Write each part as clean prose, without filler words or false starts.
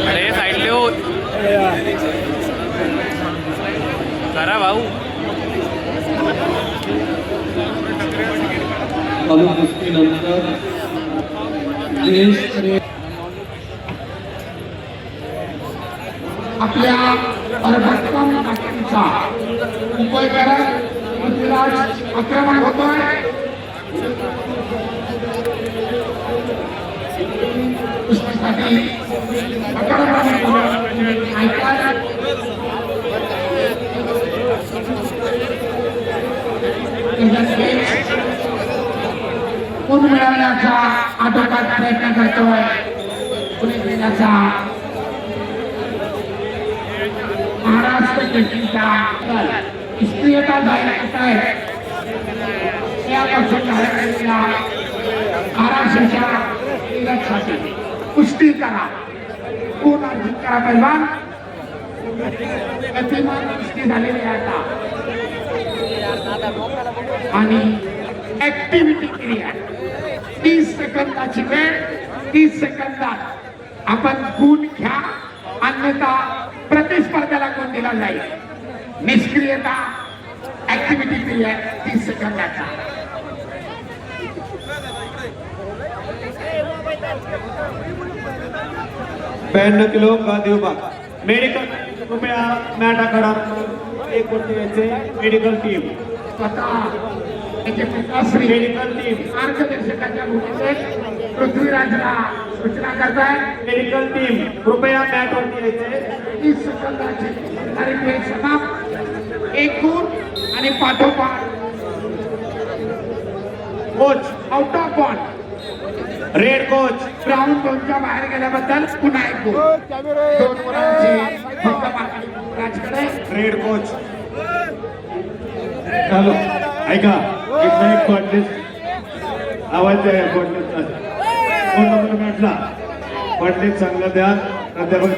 अरे साईडले हो करा भाऊ. कुस्तीनंतर आपल्या भरभक्कम ताकदीचा उपयोग करत पृथ्वीराज आक्रमण होतोय. कुस्तीसाठी गुण मिळवण्याचा आटोकाट प्रयत्न करतोय. पुणे जिल्ह्याचा महाराष्ट्र केसरीचा निष्क्रियता जाहीर करत आहे. या पक्षाच्या कार्यक्रमाला महाराष्ट्राच्या क्रीडकांसाठी कुस्ती करा, गुण अर्जित करा. पैलवान गतिमान कुस्ती झालेली आहे आता आणि ऍक्टिव्हिटी क्रिया 30 सेकंदाची वेळ. 30 सेकंदात आपण गुण घ्या, अन्यथा प्रतिस्पर्ध्याला गुण दिला जाईल. निष्क्रियता ऍक्टिव्हिटी क्रिया 30 सेकंदाचा. $52 किलो गादी विभाग मेडिकल कृपया मॅट आखाडा एक वरती मेडिकल टीम मेडिकल टीम मार्गदर्शकाच्या भूमिकेत पृथ्वीराजला सूचना करताय. मेडिकल टीम कृपया मॅट वरती यायचे. 30 सेकंदाची वेळ समाप्त. एक गुण आणि पाठोपाठ coach out of ball. Red coach round 2च्या बाहेर गेल्याबद्दल पुन्हा एक गुण. 2 गुणांची भक्कम आघाडी पृथ्वीराजकडे. Red coach. हॅलो ऐका एक कॉन्टेस्ट आवाज आहे. कॉन्टेस्ट कोण नंबर मॅचला कॉन्टेस्ट चांगला द्या. प्राध्यापक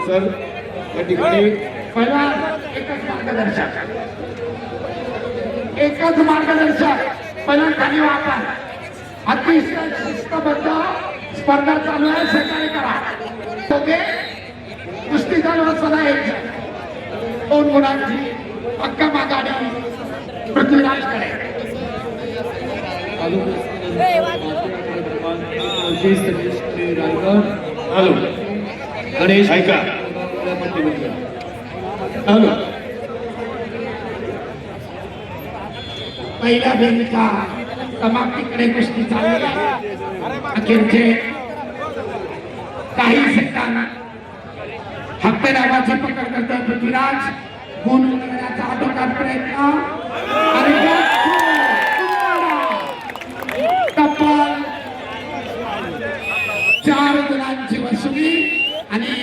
सर या ठिकाणी पहिला एकच मार्गदर्शक. एकच मार्गदर्शक. पहिला खाली वापर. अतिशय शिस्तबद्ध स्पर्धा चालू आहे. सहकार्य करा. ओके कुस्ती चालू असताना एक 2 गुणांची भक्कम आघाडी पृथ्वीराजकडे. हॅलो गणेश ऐका. हॅलो पहिल्या फेरीच्या समाप्तीकडे कुस्ती चालली आहे. अखेरचे काही सेकंद हप्तेदाराची पकड करतोय पृथ्वीराज. गुण मिळवण्याचा आटोकाट प्रयत्न आणि तब्बल 4 गुणांची वसुली आणि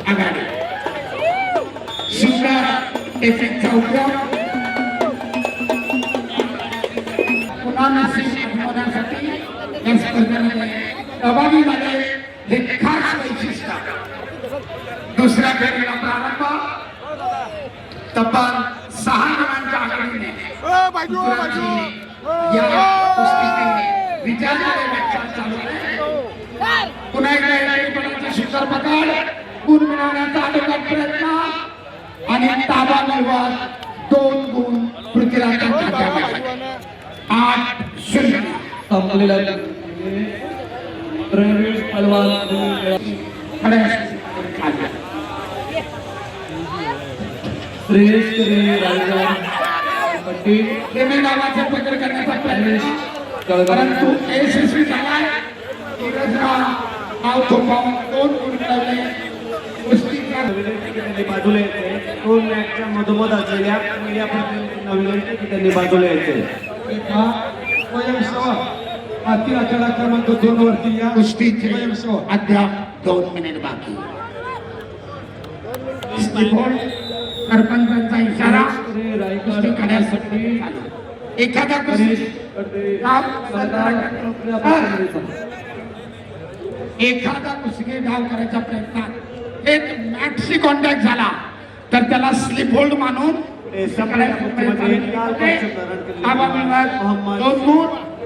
आघाडी. सुंदर टेक्निकचा उपयोग पुन्हा नशीब होण्यासाठी या स्पर्धेमध्ये सहभागी झाले हे खास वैशिष्ट्य. दुसऱ्या फेरीला प्रारंभ तब्बल 6 गुणांच्या आघाडीने या कुस्तीचे विचारणारे व्याख्यान चालू आहे. पुन्हा एकदा शिखर पकड. गुण मिळवण्याचा आटोकाट प्रयत्न आणि ताबा मिळवत 2 गुण पृथ्वीराजच्या खात्यामध्ये. 8-0 संपलेला प्रवीण पहलवान श्रेष्ठ पट्टी नावाचे पकड करण्याचा प्रयत्न परंतु यशस्वी झालाय. नाव थोपावून 2 गुण मिळवले. कुस्तीच्या बाजूला यायचे. 2 मॅचच्या मधोमध असलेल्या पहिल्या विनंती की त्यांनी बाजूला यायचे. हाती आखाडा क्रमांक 2 वरती या कुस्तीचे अद्याप 2 मिनिट बाकी. सरपंचांचा इशारा कुस्ती करण्यासाठी एखादा कुस्ती डाव करायचा प्रयत्नात एक मॅटशी कॉन्टॅक्ट झाला तर त्याला स्लिप होल्ड मानून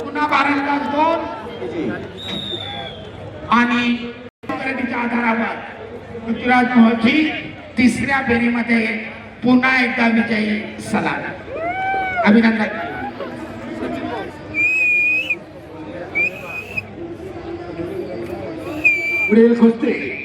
पुन्हा 12 आणि स्तरावर पृथ्वीराज मोहोळची तिसऱ्या फेरीमध्ये पुन्हा एकदा विजयी सलामी. अभिनंदन. पुढील कुस्ती